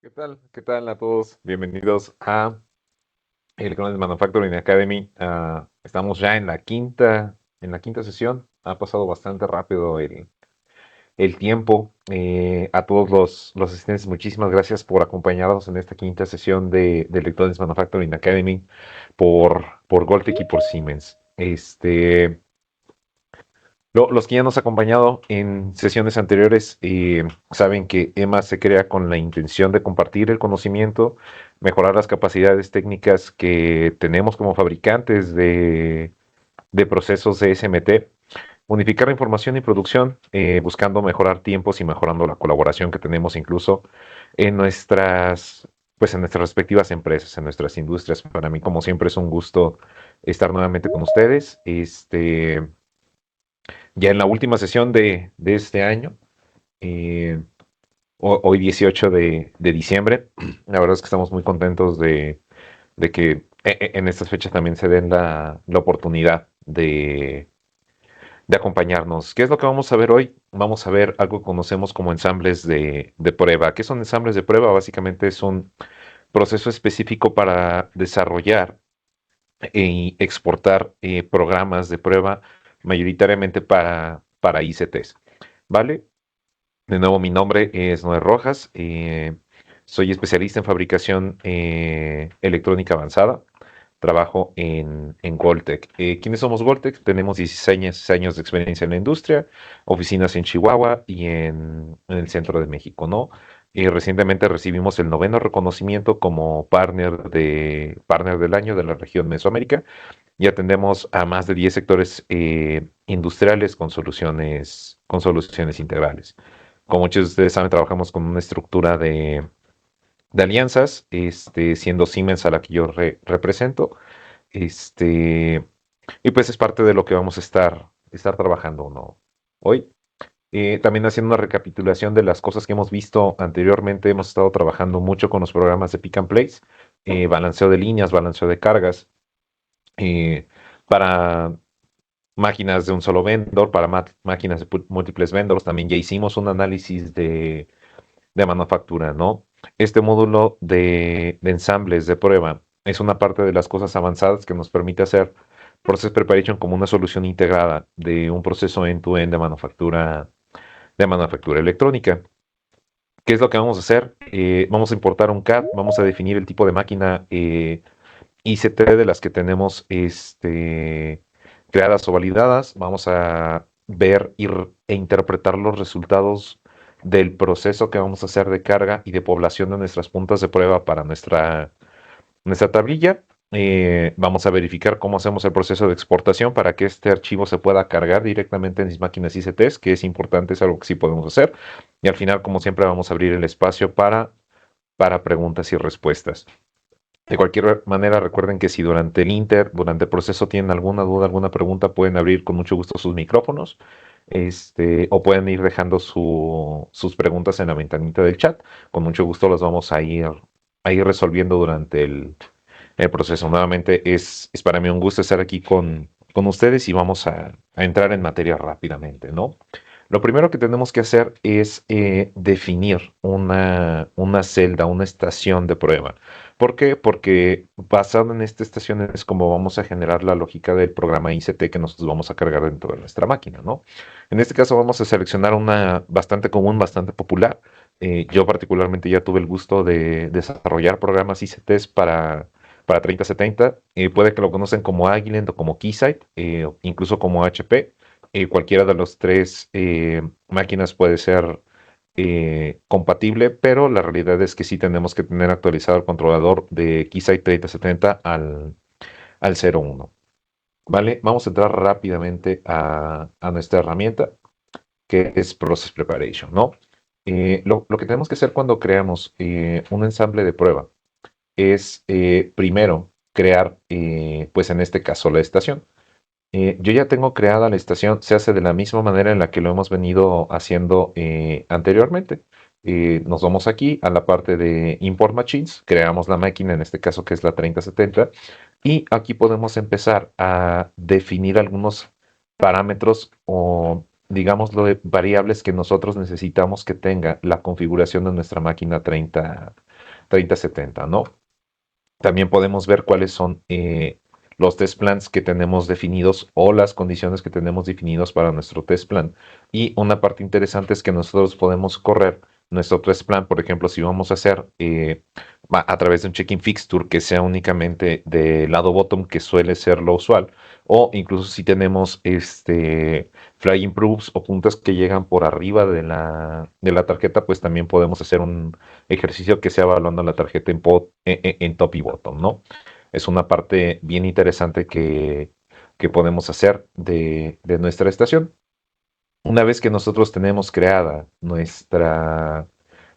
¿Qué tal? ¿Qué tal a todos? Bienvenidos a Electronics Manufacturing Academy. Estamos ya en la quinta sesión. Ha pasado bastante rápido el tiempo. A todos los asistentes, muchísimas gracias por acompañarnos en esta quinta sesión de Electronics Manufacturing Academy por Goltec y por Siemens. Los que ya nos han acompañado en sesiones anteriores saben que EMA se crea con la intención de compartir el conocimiento, mejorar las capacidades técnicas que tenemos como fabricantes de procesos de SMT, unificar la información y producción, buscando mejorar tiempos y mejorando la colaboración que tenemos incluso en pues en nuestras respectivas empresas, en nuestras industrias. Para mí, como siempre, es un gusto estar nuevamente con ustedes. Ya en la última sesión de este año, eh, hoy 18 de diciembre, la verdad es que estamos muy contentos de que en estas fechas también se den la oportunidad de acompañarnos. ¿Qué es lo que vamos a ver hoy? Vamos a ver algo que conocemos como ensambles de prueba. ¿Qué son ensambles de prueba? Básicamente es un proceso específico para desarrollar y exportar programas de prueba mayoritariamente para ICTs. ¿Vale? De nuevo, mi nombre es Noé Rojas. Soy especialista en fabricación electrónica avanzada. Trabajo en Goltec. ¿Quiénes somos Goltec? Tenemos 16 años de experiencia en la industria, oficinas en Chihuahua y en el centro de México, ¿no? Recientemente recibimos el noveno reconocimiento como partner del año de la región Mesoamérica y atendemos a más de 10 sectores industriales con soluciones integrales. Como muchos de ustedes saben, trabajamos con una estructura de alianzas, siendo Siemens a la que yo represento. Este, y pues es parte de lo que vamos a estar trabajando, ¿no? Hoy. También haciendo una recapitulación de las cosas que hemos visto anteriormente, hemos estado trabajando mucho con los programas de Pick and Place, balanceo de líneas, balanceo de cargas, eh, para máquinas de un solo vendor, para máquinas de múltiples vendors. También ya hicimos un análisis de manufactura, ¿no? Este módulo de ensambles de prueba es una parte de las cosas avanzadas que nos permite hacer Process Preparation como una solución integrada de un proceso end-to-end de manufactura electrónica. ¿Qué es lo que vamos a hacer? Vamos a importar un CAD, vamos a definir el tipo de máquina ICT de las que tenemos creadas o validadas. Vamos a ver e interpretar los resultados del proceso que vamos a hacer de carga y de población de nuestras puntas de prueba para nuestra tablilla. Vamos a verificar cómo hacemos el proceso de exportación para que este archivo se pueda cargar directamente en mis máquinas ICTs, que es importante, es algo que sí podemos hacer. Y al final, como siempre, vamos a abrir el espacio para preguntas y respuestas. De cualquier manera, recuerden que si durante el proceso tienen alguna duda, alguna pregunta, pueden abrir con mucho gusto sus micrófonos, o pueden ir dejando sus preguntas en la ventanita del chat. Con mucho gusto las vamos a ir resolviendo durante el proceso. Nuevamente, es para mí un gusto estar aquí con ustedes y vamos a entrar en materia rápidamente, ¿no? Lo primero que tenemos que hacer es definir una celda, una estación de prueba. ¿Por qué? Porque basado en esta estación es como vamos a generar la lógica del programa ICT que nosotros vamos a cargar dentro de nuestra máquina, ¿no? En este caso vamos a seleccionar una bastante común, bastante popular. Yo particularmente ya tuve el gusto de desarrollar programas ICTs para 3070. Puede que lo conocen como Agilent o como Keysight, incluso como HP. Cualquiera de los tres máquinas puede ser compatible, pero la realidad es que sí tenemos que tener actualizado el controlador de Keysight 3070 al 01. ¿Vale? Vamos a entrar rápidamente a nuestra herramienta, que es Process Preparation, ¿no? Lo que tenemos que hacer cuando creamos un ensamble de prueba es primero crear, pues en este caso, la estación. Yo ya tengo creada la estación, se hace de la misma manera en la que lo hemos venido haciendo anteriormente. Nos vamos aquí a la parte de Import Machines, creamos la máquina, en este caso que es la 3070, y aquí podemos empezar a definir algunos parámetros o digámoslo de variables que nosotros necesitamos que tenga la configuración de nuestra máquina 3070, ¿no? También podemos ver cuáles son los test plans que tenemos definidos o las condiciones que tenemos definidos para nuestro test plan. Y una parte interesante es que nosotros podemos correr nuestro test plan, por ejemplo, si vamos a hacer a través de un check-in fixture que sea únicamente de lado bottom, que suele ser lo usual, o incluso si tenemos flying proofs o puntas que llegan por arriba de la tarjeta, pues también podemos hacer un ejercicio que sea evaluando la tarjeta en top y bottom, ¿no? Es una parte bien interesante que podemos hacer de nuestra estación. Una vez que nosotros tenemos creada nuestra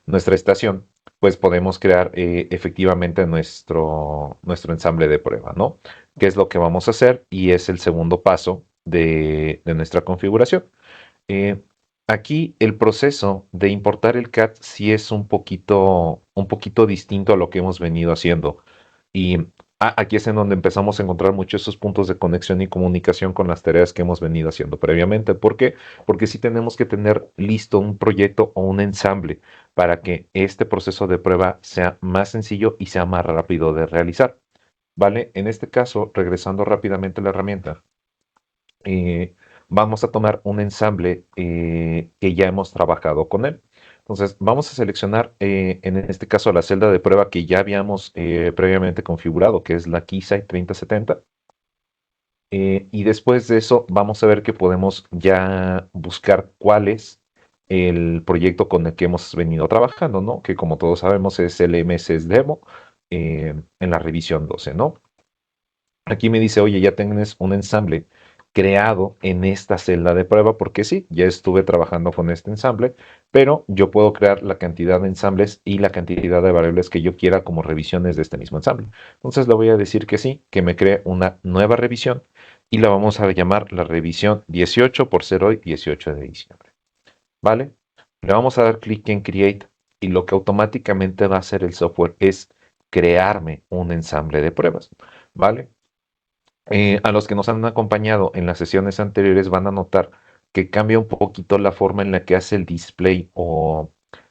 estación, pues podemos crear efectivamente nuestro ensamble de prueba, ¿no? ¿Qué es lo que vamos a hacer? Y es el segundo paso de nuestra configuración. Eh, Aquí el proceso de importar el CAD sí es un poquito distinto a lo que hemos venido haciendo. Y aquí es en donde empezamos a encontrar muchos esos puntos de conexión y comunicación con las tareas que hemos venido haciendo previamente. ¿Por qué? Porque sí tenemos que tener listo un proyecto o un ensamble para que este proceso de prueba sea más sencillo y sea más rápido de realizar. ¿Vale? En este caso, regresando rápidamente a la herramienta, vamos a tomar un ensamble que ya hemos trabajado con él. Entonces, vamos a seleccionar en este caso la celda de prueba que ya habíamos previamente configurado, que es la Keysight 3070. Y después de eso, vamos a ver que podemos ya buscar cuál es el proyecto con el que hemos venido trabajando, ¿no? Que como todos sabemos es el MSS Demo en la revisión 12, ¿no? Aquí me dice, oye, ya tienes un ensamble creado en esta celda de prueba, porque sí, ya estuve trabajando con este ensamble, pero yo puedo crear la cantidad de ensambles y la cantidad de variables que yo quiera como revisiones de este mismo ensamble. Entonces le voy a decir que sí, que me cree una nueva revisión y la vamos a llamar la revisión 18 por ser hoy 18 de diciembre. ¿Vale? Le vamos a dar clic en Create y lo que automáticamente va a hacer el software es crearme un ensamble de pruebas. ¿Vale? A los que nos han acompañado en las sesiones anteriores van a notar que cambia un poquito la forma en la que hace el display o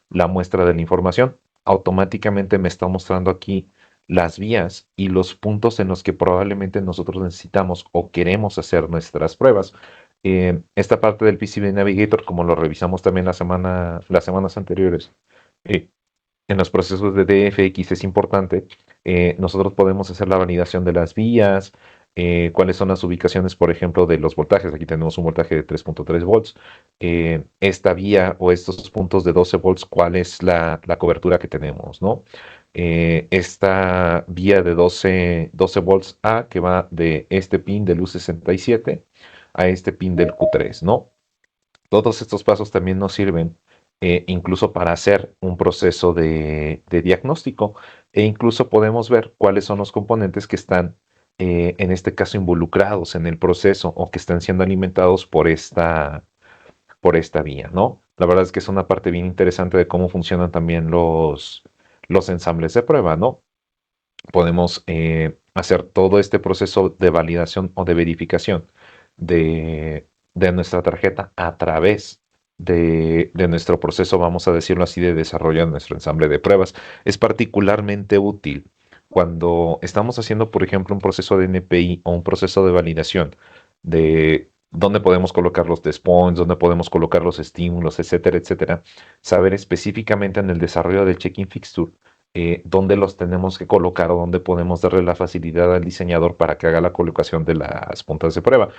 la muestra de la información. Automáticamente me está mostrando aquí las vías y los puntos en los que probablemente nosotros necesitamos o queremos hacer nuestras pruebas. Esta parte del PCB Navigator, como lo revisamos también las semanas anteriores, eh, en los procesos de DFX es importante. Nosotros podemos hacer la validación de las vías, cuáles son las ubicaciones, por ejemplo, de los voltajes. Aquí tenemos un voltaje de 3.3 volts. Esta vía o estos puntos de 12 volts, cuál es la cobertura que tenemos, ¿no? Esta vía de 12 volts A que va de este pin de luz 67 a este pin del Q3, ¿no? Todos estos pasos también nos sirven incluso para hacer un proceso de diagnóstico e incluso podemos ver cuáles son los componentes que están en este caso involucrados en el proceso o que están siendo alimentados por esta vía, ¿no? La verdad es que es una parte bien interesante de cómo funcionan también los ensambles de prueba, ¿no? Podemos hacer todo este proceso de validación o de verificación de nuestra tarjeta a través de nuestro proceso, vamos a decirlo así, de desarrollo de nuestro ensamble de pruebas. Es particularmente útil cuando estamos haciendo, por ejemplo, un proceso de NPI o un proceso de validación de dónde podemos colocar los test points, dónde podemos colocar los estímulos, etcétera, etcétera. Saber específicamente en el desarrollo del check-in fixture dónde los tenemos que colocar o dónde podemos darle la facilidad al diseñador para que haga la colocación de las puntas de prueba.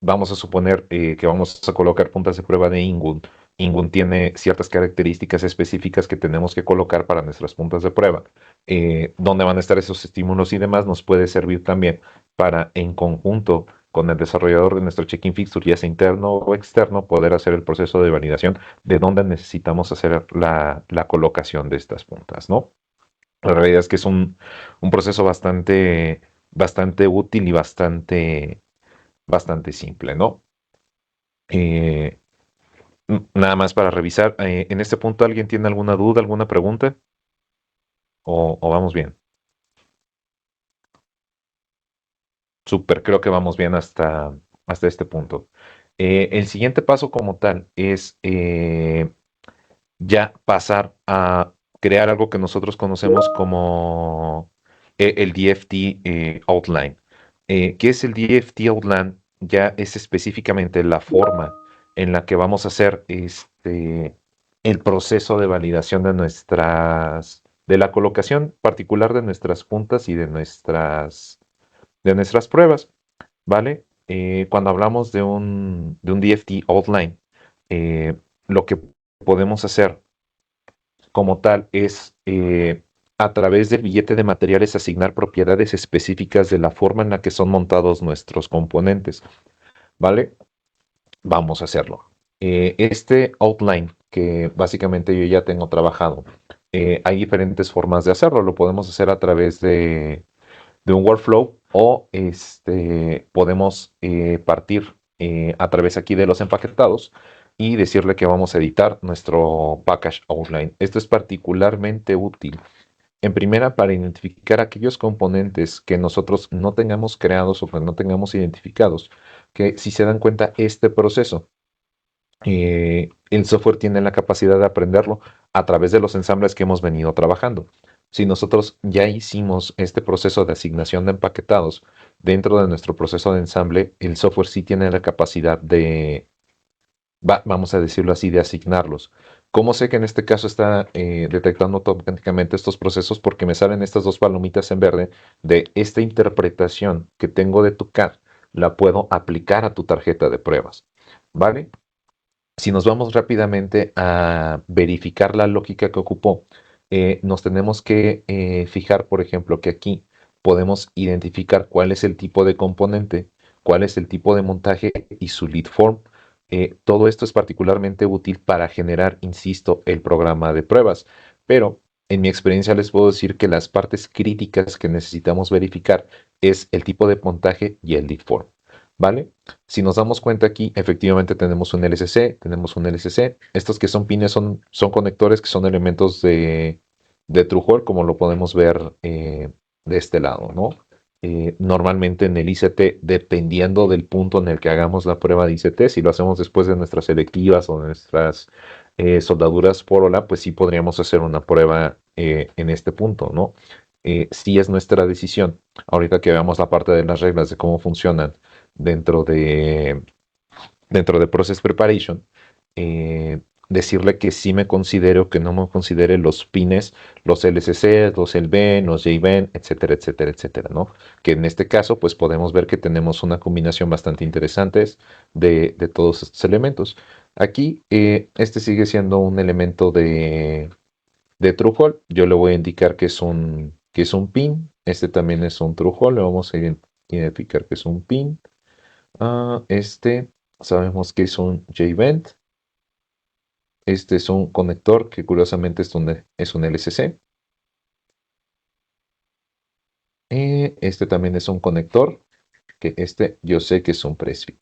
Vamos a suponer que vamos a colocar puntas de prueba de Ingun. Ingun tiene ciertas características específicas que tenemos que colocar para nuestras puntas de prueba. Dónde van a estar esos estímulos y demás nos puede servir también para, en conjunto con el desarrollador de nuestro check-in fixture, ya sea interno o externo, poder hacer el proceso de validación de dónde necesitamos hacer la colocación de estas puntas, ¿no? La realidad es que es un proceso bastante útil y bastante simple, ¿no? Eh, Nada más para revisar. En este punto, ¿alguien tiene alguna duda, alguna pregunta? ¿O vamos bien? Súper, creo que vamos bien hasta este punto. El siguiente paso como tal es ya pasar a crear algo que nosotros conocemos como el DFT Outline. ¿Qué es el DFT Outline? Ya es específicamente la forma en la que vamos a hacer el proceso de validación de la colocación particular de nuestras puntas y de nuestras pruebas, ¿vale? Cuando hablamos de un DFT Outline, lo que podemos hacer como tal es a través del billete de materiales asignar propiedades específicas de la forma en la que son montados nuestros componentes, ¿vale? Vamos a hacerlo. Este outline que básicamente yo ya tengo trabajado, hay diferentes formas de hacerlo. Lo podemos hacer a través de un workflow o podemos partir a través aquí de los empaquetados y decirle que vamos a editar nuestro package outline. Esto es particularmente útil en primera para identificar aquellos componentes que nosotros no tengamos creados o que no tengamos identificados, que si se dan cuenta este proceso el software tiene la capacidad de aprenderlo a través de los ensambles que hemos venido trabajando. Si nosotros ya hicimos este proceso de asignación de empaquetados dentro de nuestro proceso de ensamble, el software sí tiene la capacidad vamos a decirlo así, de asignarlos. ¿Cómo sé que en este caso está detectando automáticamente estos procesos? Porque me salen estas dos palomitas en verde de esta interpretación que tengo de tu CAD, la puedo aplicar a tu tarjeta de pruebas. ¿Vale? Si nos vamos rápidamente a verificar la lógica que ocupó, nos tenemos que fijar, por ejemplo, que aquí podemos identificar cuál es el tipo de componente, cuál es el tipo de montaje y su lead form. Todo esto es particularmente útil para generar, insisto, el programa de pruebas. Pero en mi experiencia les puedo decir que las partes críticas que necesitamos verificar es el tipo de montaje y el lead form. ¿Vale? Si nos damos cuenta aquí, efectivamente tenemos un LSC, tenemos un LSC. Estos que son pines son conectores que son elementos de Truehold, como lo podemos ver de este lado, ¿no? Normalmente en el ICT, dependiendo del punto en el que hagamos la prueba de ICT, si lo hacemos después de nuestras selectivas o nuestras soldaduras por ola, pues sí podríamos hacer una prueba en este punto, ¿no? Sí es nuestra decisión. Ahorita que veamos la parte de las reglas de cómo funcionan dentro dentro de Process Preparation, eh, decirle que sí me considero, que no me considere los pines, los LCC, los LVen, los JVen, etcétera, etcétera, etcétera, ¿no? Que en este caso, pues podemos ver que tenemos una combinación bastante interesante de todos estos elementos. Aquí, este sigue siendo un elemento de Truehold. Yo le voy a indicar que es un pin. Este también es un Truehold. Le vamos a identificar que es un pin. Sabemos que es un JVent. Este es un conector que curiosamente es un LCC. Este también es un conector que yo sé que es un Presfit.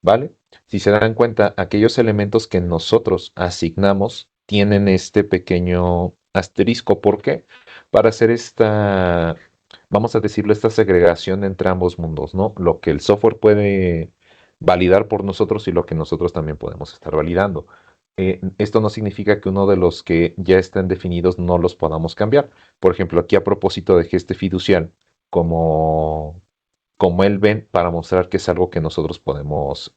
¿Vale? Si se dan cuenta, aquellos elementos que nosotros asignamos tienen este pequeño asterisco. ¿Por qué? Para hacer vamos a decirlo, esta segregación entre ambos mundos, ¿no? Lo que el software puede validar por nosotros y lo que nosotros también podemos estar validando. Esto no significa que uno de los que ya están definidos no los podamos cambiar. Por ejemplo, aquí a propósito de geste fiducial, como como él ven para mostrar que es algo que nosotros podemos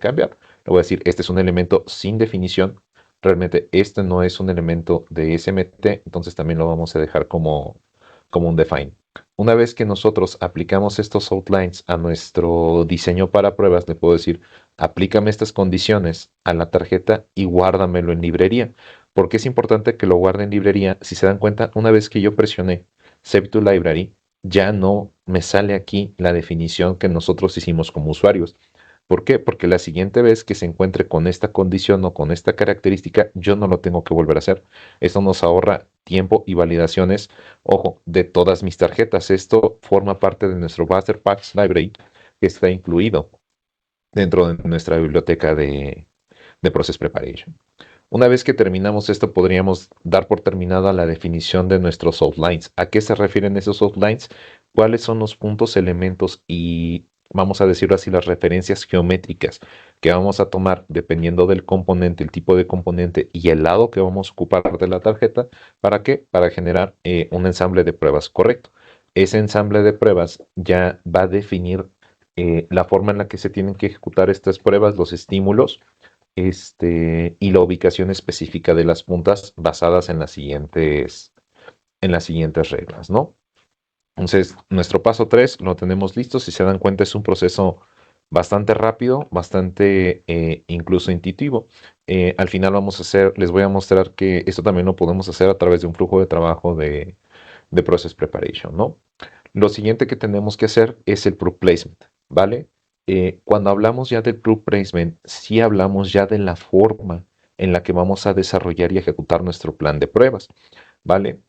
cambiar. Le voy a decir, este es un elemento sin definición. Realmente este no es un elemento de SMT, entonces también lo vamos a dejar como un define. Una vez que nosotros aplicamos estos outlines a nuestro diseño para pruebas, le puedo decir, aplícame estas condiciones a la tarjeta y guárdamelo en librería. ¿Por qué es importante que lo guarde en librería? Si se dan cuenta, una vez que yo presioné Save to Library, ya no me sale aquí la definición que nosotros hicimos como usuarios. ¿Por qué? Porque la siguiente vez que se encuentre con esta condición o con esta característica, yo no lo tengo que volver a hacer. Esto nos ahorra tiempo y validaciones, ojo, de todas mis tarjetas. Esto forma parte de nuestro Buster Packs Library que está incluido dentro de nuestra biblioteca de Process Preparation. Una vez que terminamos esto, podríamos dar por terminada la definición de nuestros outlines. ¿A qué se refieren esos outlines? ¿Cuáles son los puntos, elementos y, vamos a decirlo así, las referencias geométricas que vamos a tomar dependiendo del componente, el tipo de componente y el lado que vamos a ocupar de la tarjeta? ¿Para qué? Para generar un ensamble de pruebas correcto. Ese ensamble de pruebas ya va a definir la forma en la que se tienen que ejecutar estas pruebas, los estímulos, y la ubicación específica de las puntas basadas en las siguientes reglas, ¿no? Entonces, nuestro paso 3 lo tenemos listo. Si se dan cuenta, es un proceso bastante rápido, bastante incluso intuitivo. Al final les voy a mostrar que esto también lo podemos hacer a través de un flujo de trabajo de Process Preparation, ¿no? Lo siguiente que tenemos que hacer es el Proof Placement, ¿vale? Cuando hablamos ya del Proof Placement, sí hablamos ya de la forma en la que vamos a desarrollar y ejecutar nuestro plan de pruebas, ¿vale?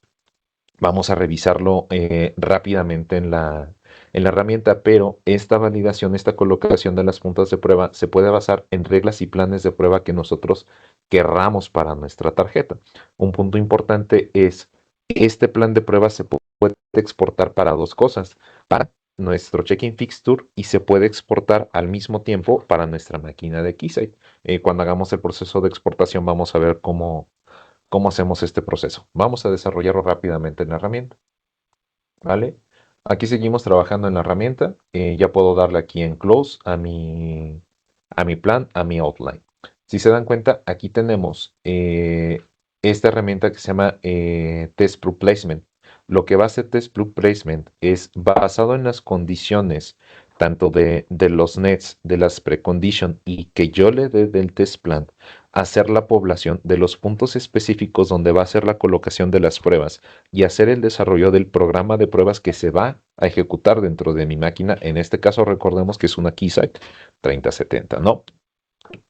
Vamos a revisarlo rápidamente en la herramienta, pero esta validación, esta colocación de las puntas de prueba se puede basar en reglas y planes de prueba que nosotros querramos para nuestra tarjeta. Un punto importante es, este plan de prueba se puede exportar para dos cosas, para nuestro check-in fixture y se puede exportar al mismo tiempo para nuestra máquina de Keysight. Cuando hagamos el proceso de exportación vamos a ver cómo hacemos este proceso. Vamos a desarrollarlo rápidamente en la herramienta, ¿vale? Aquí seguimos trabajando en la herramienta. Ya puedo darle aquí en Close a mi plan, a mi outline. Si se dan cuenta, aquí tenemos esta herramienta que se llama Test Proof Placement. Lo que va a hacer Test Proof Placement es basado en las condiciones tanto de los nets, de las precondition y que yo le dé del test plan, hacer la población de los puntos específicos donde va a ser la colocación de las pruebas y hacer el desarrollo del programa de pruebas que se va a ejecutar dentro de mi máquina. En este caso, recordemos que es una Keysight 3070, ¿no?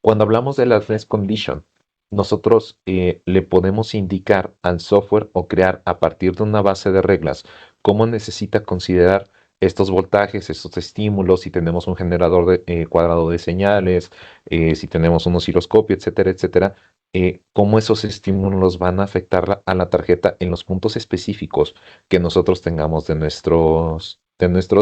Cuando hablamos de la test condition, nosotros le podemos indicar al software o crear a partir de una base de reglas cómo necesita considerar estos voltajes, estos estímulos, si tenemos un generador cuadrado de señales, si tenemos un osciloscopio, etcétera, etcétera, cómo esos estímulos van a afectar a la tarjeta en los puntos específicos que nosotros tengamos de nuestros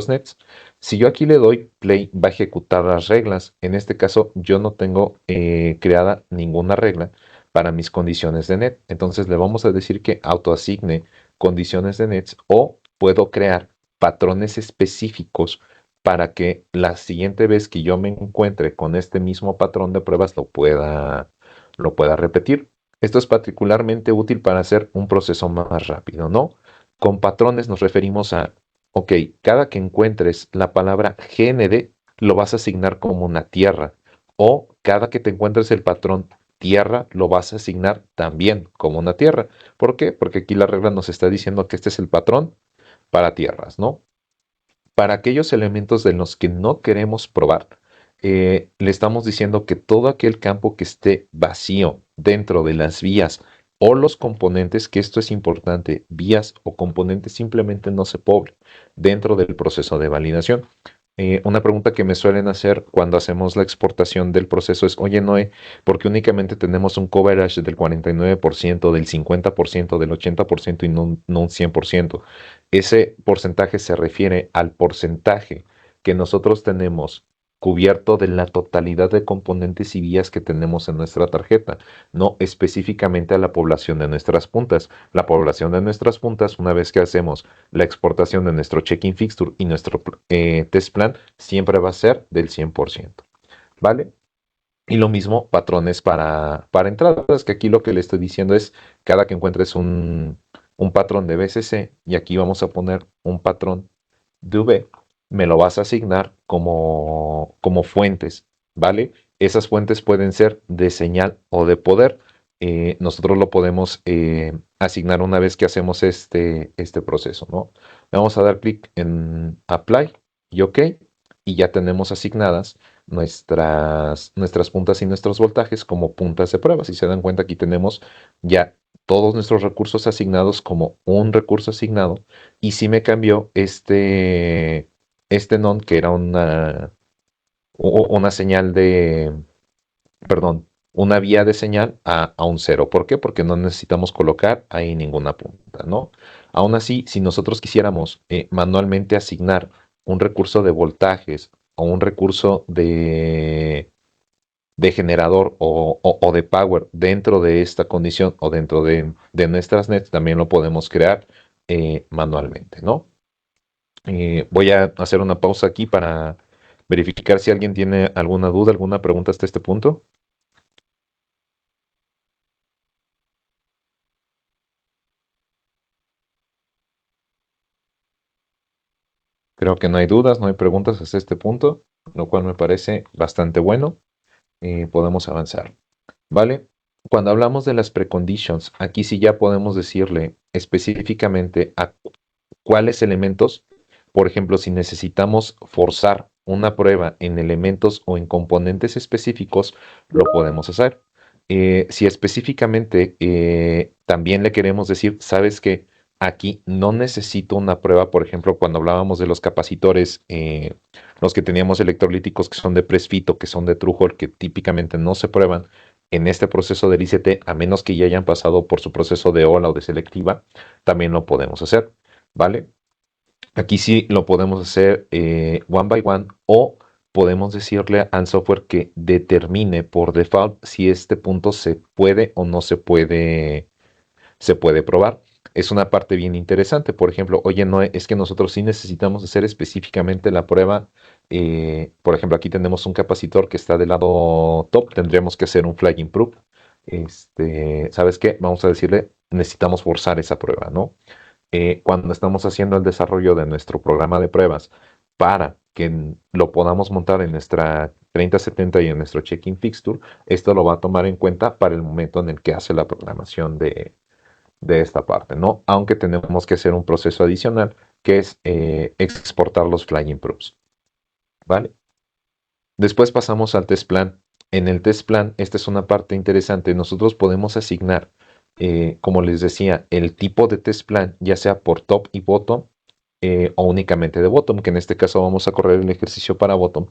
nets. Si yo aquí le doy play, va a ejecutar las reglas. En este caso, yo no tengo creada ninguna regla para mis condiciones de net. Entonces le vamos a decir que autoasigne condiciones de nets o puedo crear patrones específicos para que la siguiente vez que yo me encuentre con este mismo patrón de pruebas lo pueda repetir. Esto es particularmente útil para hacer un proceso más rápido, ¿no? Con patrones nos referimos a, ok, cada que encuentres la palabra GND, lo vas a asignar como una tierra. O cada que te encuentres el patrón tierra, lo vas a asignar también como una tierra. ¿Por qué? Porque aquí la regla nos está diciendo que este es el patrón para tierras, ¿no? Para aquellos elementos de los que no queremos probar, le estamos diciendo que todo aquel campo que esté vacío dentro de las vías o los componentes, que esto es importante, vías o componentes simplemente no se poblen dentro del proceso de validación. Una pregunta que me suelen hacer cuando hacemos la exportación del proceso es, oye Noé, ¿por qué únicamente tenemos un coverage del 49%, del 50%, del 80% y no un 100%? Ese porcentaje se refiere al porcentaje que nosotros tenemos cubierto de la totalidad de componentes y vías que tenemos en nuestra tarjeta, no específicamente a la población de nuestras puntas. La población de nuestras puntas, una vez que hacemos la exportación de nuestro check-in fixture y nuestro test plan, siempre va a ser del 100%, ¿vale? Y lo mismo, patrones para entradas, que aquí lo que le estoy diciendo es, cada que encuentres un patrón de BCC, y aquí vamos a poner un patrón de V, me lo vas a asignar como fuentes, ¿vale? Esas fuentes pueden ser de señal o de poder. Nosotros lo podemos asignar una vez que hacemos este proceso, ¿no? Vamos a dar clic en Apply y OK, y ya tenemos asignadas nuestras puntas y nuestros voltajes como puntas de prueba. Si se dan cuenta, aquí tenemos ya todos nuestros recursos asignados como un recurso asignado. Y sí me cambió este non, que era una señal de, perdón, una vía de señal a un cero. ¿Por qué? Porque no necesitamos colocar ahí ninguna punta, ¿no? Aún así, si nosotros quisiéramos manualmente asignar un recurso de voltajes o un recurso de generador o de power dentro de esta condición o dentro de nuestras nets, también lo podemos crear manualmente, ¿no? Voy a hacer una pausa aquí para verificar si alguien tiene alguna duda, alguna pregunta hasta este punto. Creo que no hay dudas, no hay preguntas hasta este punto, lo cual me parece bastante bueno. Podemos avanzar. ¿Vale? Cuando hablamos de las preconditions, aquí sí ya podemos decirle específicamente a cuáles elementos, por ejemplo, si necesitamos forzar una prueba en elementos o en componentes específicos, lo podemos hacer. Si específicamente también le queremos decir, sabes que aquí no necesito una prueba, por ejemplo, cuando hablábamos de los capacitores, los que teníamos electrolíticos que son de Presfito, que son de Truehold, que típicamente no se prueban en este proceso del ICT, a menos que ya hayan pasado por su proceso de ola o de selectiva, también lo podemos hacer, ¿vale? Aquí sí lo podemos hacer one by one o podemos decirle a software que determine por default si este punto se puede o no se puede probar. Es una parte bien interesante. Por ejemplo, oye, no es que nosotros sí necesitamos hacer específicamente la prueba. Por ejemplo, aquí tenemos un capacitor que está del lado top. Tendríamos que hacer un flag proof. ¿Sabes qué? Vamos a decirle, necesitamos forzar esa prueba, ¿no? Cuando estamos haciendo el desarrollo de nuestro programa de pruebas para que lo podamos montar en nuestra 3070 y en nuestro check-in fixture, esto lo va a tomar en cuenta para el momento en el que hace la programación de esta parte, ¿no? Aunque tenemos que hacer un proceso adicional que es exportar los flying proofs, ¿vale? Después pasamos al test plan. En el test plan, esta es una parte interesante. Nosotros podemos asignar, como les decía, el tipo de test plan, ya sea por top y bottom, o únicamente de bottom, que en este caso vamos a correr el ejercicio para bottom,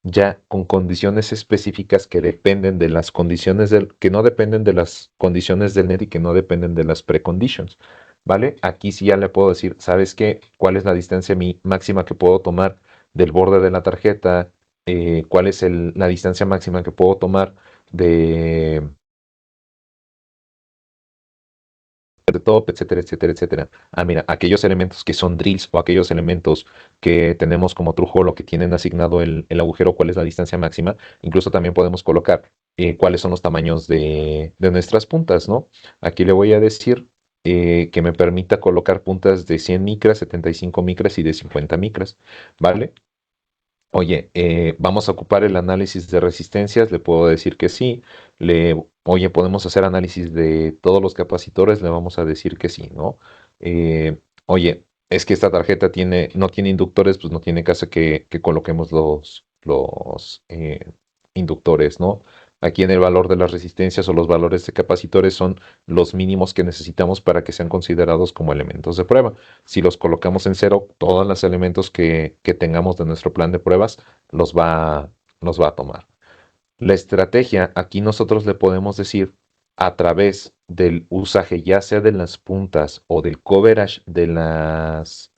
ya con condiciones específicas que dependen de las condiciones que no dependen de las condiciones del net y que no dependen de las preconditions. ¿Vale? Aquí sí ya le puedo decir, ¿sabes qué? ¿Cuál es la distancia máxima que puedo tomar del borde de la tarjeta? ¿Cuál es la distancia máxima que puedo tomar de top, etcétera, etcétera, etcétera? Ah, mira, aquellos elementos que son drills o aquellos elementos que tenemos como trujo o que tienen asignado el agujero, cuál es la distancia máxima. Incluso también podemos colocar cuáles son los tamaños de nuestras puntas, ¿no? Aquí le voy a decir que me permita colocar puntas de 100 micras, 75 micras y de 50 micras, ¿vale? Oye, vamos a ocupar el análisis de resistencias, le puedo decir que sí. Oye, podemos hacer análisis de todos los capacitores, le vamos a decir que sí, ¿no? Oye, es que esta tarjeta no tiene inductores, pues no tiene caso que coloquemos los inductores, ¿no? Aquí en el valor de las resistencias o los valores de capacitores son los mínimos que necesitamos para que sean considerados como elementos de prueba. Si los colocamos en cero, todos los elementos que tengamos de nuestro plan de pruebas los va a tomar. La estrategia, aquí nosotros le podemos decir a través del usaje ya sea de las puntas o del coverage de las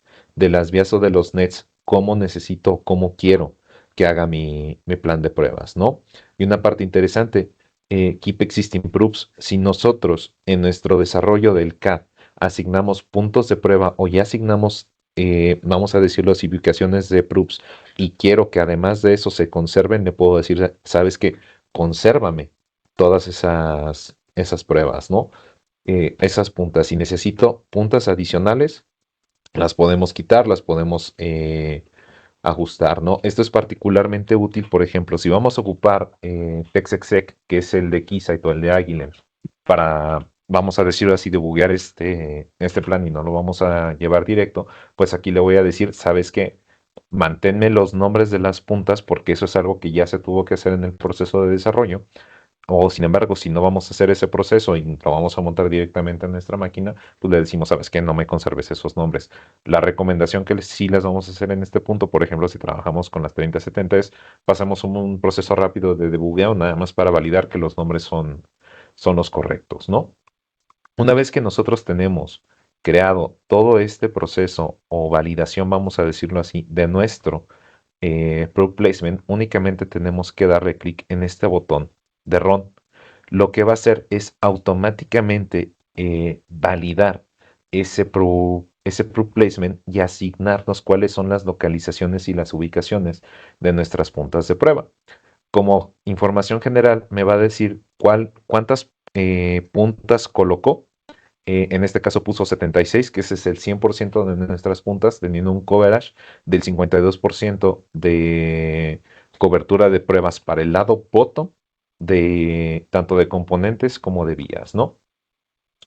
vías o de los nets, cómo necesito, cómo quiero que haga mi plan de pruebas, ¿no? Y una parte interesante, Keep Existing Proofs, si nosotros en nuestro desarrollo del CAD asignamos puntos de prueba o ya asignamos, vamos a decirlo así, ubicaciones de proofs y quiero que además de eso se conserven, le puedo decir, sabes que consérvame todas esas pruebas, ¿no? Esas puntas. Si necesito puntas adicionales, las podemos quitar, las podemos ajustar, ¿no? Esto es particularmente útil, por ejemplo, si vamos a ocupar TextExec, que es el de Keysight o el de Agilent, para, vamos a decirlo así, debuguear este plan y no lo vamos a llevar directo, pues aquí le voy a decir, ¿sabes qué? Manténme los nombres de las puntas porque eso es algo que ya se tuvo que hacer en el proceso de desarrollo O sin embargo, si no vamos a hacer ese proceso y lo vamos a montar directamente en nuestra máquina, pues le decimos, sabes qué, no me conserves esos nombres. La recomendación que sí les vamos a hacer en este punto, por ejemplo, si trabajamos con las 3070 es pasamos un proceso rápido de debugueo nada más para validar que los nombres son los correctos, ¿no? Una vez que nosotros tenemos creado todo este proceso o validación, vamos a decirlo así, de nuestro product placement, únicamente tenemos que darle clic en este botón de Run. Lo que va a hacer es automáticamente validar ese product placement y asignarnos cuáles son las localizaciones y las ubicaciones de nuestras puntas de prueba. Como información general, me va a decir cuántas puntas colocó. En este caso puso 76, que ese es el 100% de nuestras puntas, teniendo un coverage del 52% de cobertura de pruebas para el lado bottom, de tanto de componentes como de vías, ¿no?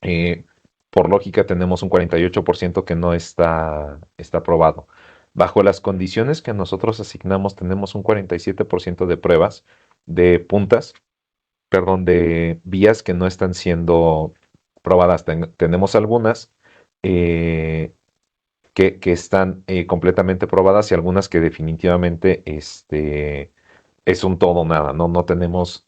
Eh, por lógica tenemos un 48% que no está probado. Bajo las condiciones que nosotros asignamos, tenemos un 47% de pruebas de puntas, perdón, de vías que no están siendo probadas. Tenemos algunas eh, que están completamente probadas y algunas que definitivamente es un todo o nada, ¿no? No tenemos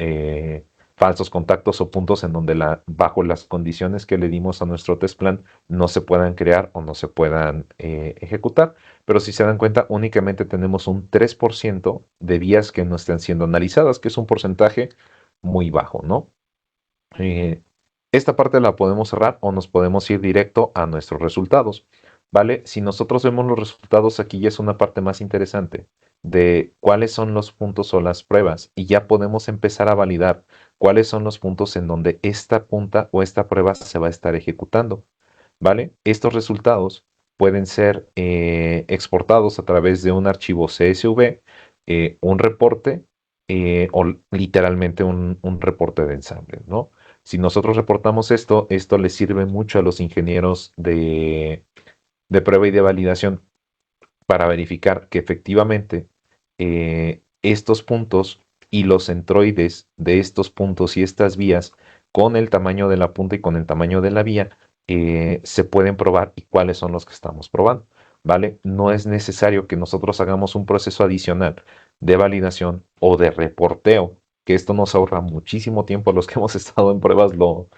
falsos contactos o puntos en donde bajo las condiciones que le dimos a nuestro test plan no se puedan crear o no se puedan ejecutar. Pero si se dan cuenta, únicamente tenemos un 3% de vías que no están siendo analizadas, que es un porcentaje muy bajo, ¿no? Eh, esta parte la podemos cerrar o nos podemos ir directo a nuestros resultados, ¿vale? Si nosotros vemos los resultados, aquí ya es una parte más interesante de cuáles son los puntos o las pruebas y ya podemos empezar a validar cuáles son los puntos en donde esta punta o esta prueba se va a estar ejecutando, ¿vale? Estos resultados pueden ser exportados a través de un archivo CSV, un reporte o literalmente un reporte de ensamble, ¿no? Si nosotros reportamos esto le sirve mucho a los ingenieros de prueba y de validación para verificar que efectivamente estos puntos y los centroides de estos puntos y estas vías con el tamaño de la punta y con el tamaño de la vía se pueden probar y cuáles son los que estamos probando, ¿vale? No es necesario que nosotros hagamos un proceso adicional de validación o de reporteo, que esto nos ahorra muchísimo tiempo. Los que hemos estado en pruebas lo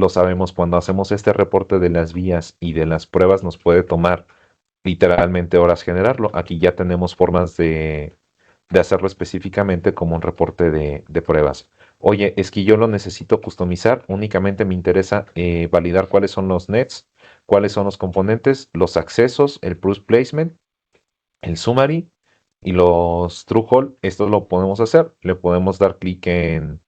sabemos. Cuando hacemos este reporte de las vías y de las pruebas nos puede tomar literalmente horas generarlo. Aquí ya tenemos formas de hacerlo específicamente como un reporte de pruebas. Oye, es que yo lo necesito customizar, únicamente me interesa validar cuáles son los nets, cuáles son los componentes, los accesos, el proof placement, el summary y los true hole. Esto lo podemos hacer, le podemos dar clic en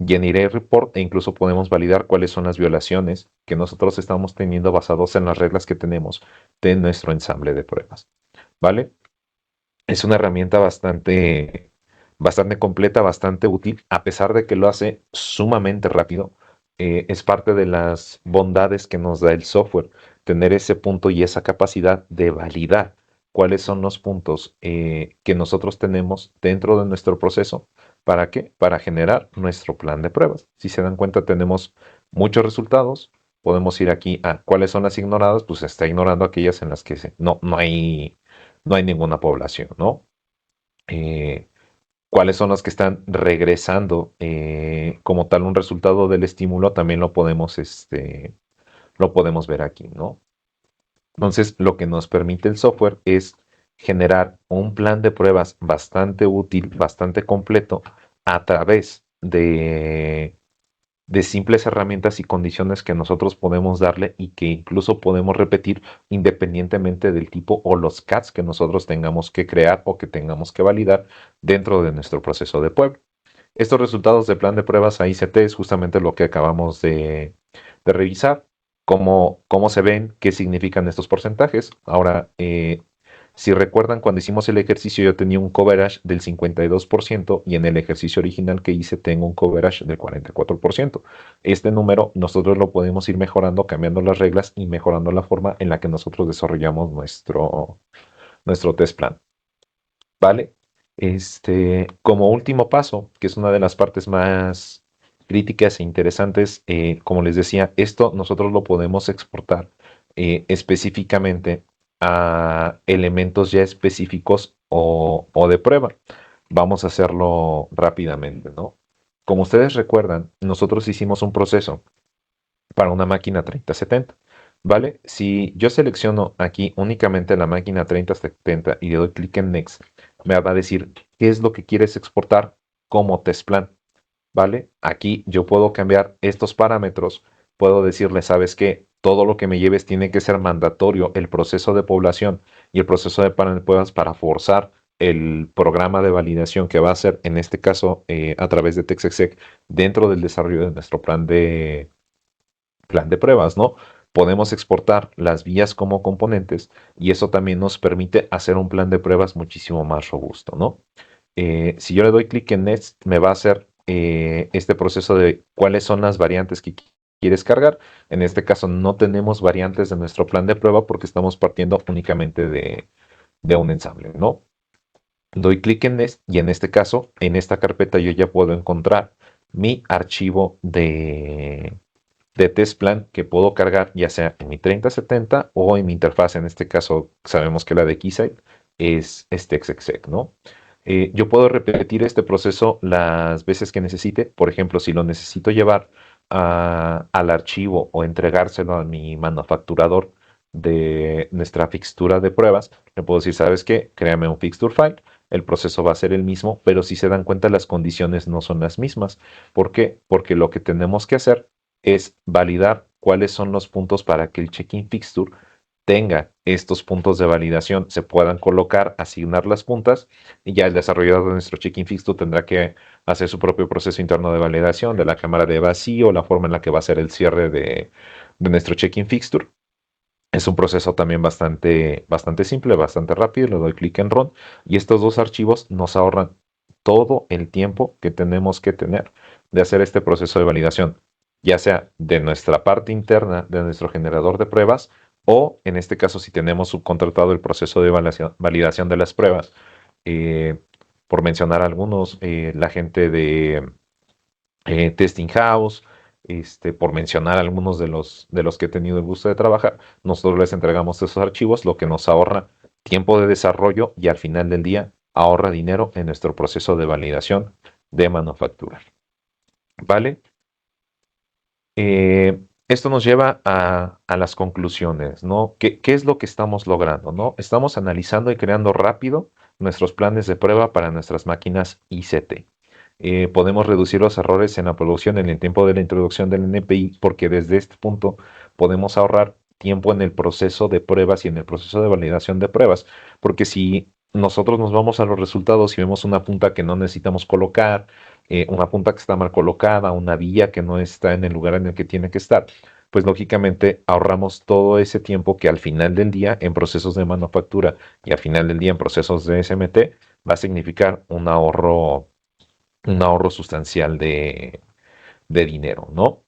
Generate Report e incluso podemos validar cuáles son las violaciones que nosotros estamos teniendo basados en las reglas que tenemos de nuestro ensamble de pruebas. ¿Vale? Es una herramienta bastante completa, bastante útil, a pesar de que lo hace sumamente rápido. Es parte de las bondades que nos da el software, tener ese punto y esa capacidad de validar cuáles son los puntos que nosotros tenemos dentro de nuestro proceso. ¿Para qué? Para generar nuestro plan de pruebas. Si se dan cuenta, tenemos muchos resultados. Podemos ir aquí a cuáles son las ignoradas, pues está ignorando aquellas en las que no hay ninguna población, ¿no? Eh, ¿Cuáles son las que están regresando como tal un resultado del estímulo? También lo podemos ver aquí, ¿no? Entonces, lo que nos permite el software es generar un plan de pruebas bastante útil, bastante completo a través de simples herramientas y condiciones que nosotros podemos darle y que incluso podemos repetir independientemente del tipo o los CADs que nosotros tengamos que crear o que tengamos que validar dentro de nuestro proceso de prueba. Estos resultados de plan de pruebas AICT es justamente lo que acabamos de revisar, cómo se ven, qué significan estos porcentajes. Ahora, si recuerdan, cuando hicimos el ejercicio yo tenía un coverage del 52% y en el ejercicio original que hice tengo un coverage del 44%. Este número nosotros lo podemos ir mejorando, cambiando las reglas y mejorando la forma en la que nosotros desarrollamos nuestro test plan. ¿Vale? Como último paso, que es una de las partes más críticas e interesantes, como les decía, esto nosotros lo podemos exportar específicamente a elementos ya específicos o de prueba. Vamos a hacerlo rápidamente, ¿no? Como ustedes recuerdan, nosotros hicimos un proceso para una máquina 3070, ¿vale? Si yo selecciono aquí únicamente la máquina 3070 y le doy clic en Next, me va a decir qué es lo que quieres exportar como test plan, ¿vale? Aquí yo puedo cambiar estos parámetros, puedo decirle, ¿sabes qué? Todo lo que me lleves tiene que ser mandatorio, el proceso de población y el proceso de pruebas para forzar el programa de validación que va a ser, en este caso, a través de TextExec, dentro del desarrollo de nuestro plan de pruebas, ¿no? Podemos exportar las vías como componentes y eso también nos permite hacer un plan de pruebas muchísimo más robusto, ¿no? Si yo le doy clic en Next, me va a hacer este proceso de cuáles son las variantes que quieres cargar. En este caso no tenemos variantes de nuestro plan de prueba porque estamos partiendo únicamente de un ensamble, ¿no? Doy clic en Next y en este caso, en esta carpeta yo ya puedo encontrar mi archivo de test plan que puedo cargar ya sea en mi 3070 o en mi interfaz. En este caso, sabemos que la de Keysight es TextExec, ¿no? Yo puedo repetir este proceso las veces que necesite. Por ejemplo, si lo necesito llevar al archivo o entregárselo a mi manufacturador de nuestra fixtura de pruebas, le puedo decir, ¿sabes qué? Créame un fixture file. El proceso va a ser el mismo, pero si se dan cuenta, las condiciones no son las mismas. ¿Por qué? Porque lo que tenemos que hacer es validar cuáles son los puntos para que el check-in fixture tenga estos puntos de validación, se puedan colocar, asignar las puntas y ya el desarrollador de nuestro check-in fixture tendrá que hacer su propio proceso interno de validación de la cámara de vacío, la forma en la que va a ser el cierre de nuestro check-in fixture. Es un proceso también bastante simple, bastante rápido. Le doy clic en Run y estos dos archivos nos ahorran todo el tiempo que tenemos que tener de hacer este proceso de validación, ya sea de nuestra parte interna de nuestro generador de pruebas o en este caso si tenemos subcontratado el proceso de validación de las pruebas. Eh, por mencionar algunos, la gente de Testing House, por mencionar algunos de los que he tenido el gusto de trabajar, nosotros les entregamos esos archivos, lo que nos ahorra tiempo de desarrollo y al final del día ahorra dinero en nuestro proceso de validación de manufactura. ¿Vale? Esto nos lleva a las conclusiones, ¿no? ¿Qué es lo que estamos logrando, ¿no? Estamos analizando y creando rápido nuestros planes de prueba para nuestras máquinas ICT. Podemos reducir los errores en la producción en el tiempo de la introducción del NPI porque desde este punto podemos ahorrar tiempo en el proceso de pruebas y en el proceso de validación de pruebas. Porque si nosotros nos vamos a los resultados y vemos una punta que no necesitamos colocar, una punta que está mal colocada, una vía que no está en el lugar en el que tiene que estar, pues lógicamente ahorramos todo ese tiempo que al final del día en procesos de manufactura y al final del día en procesos de SMT va a significar un ahorro sustancial de dinero, ¿no?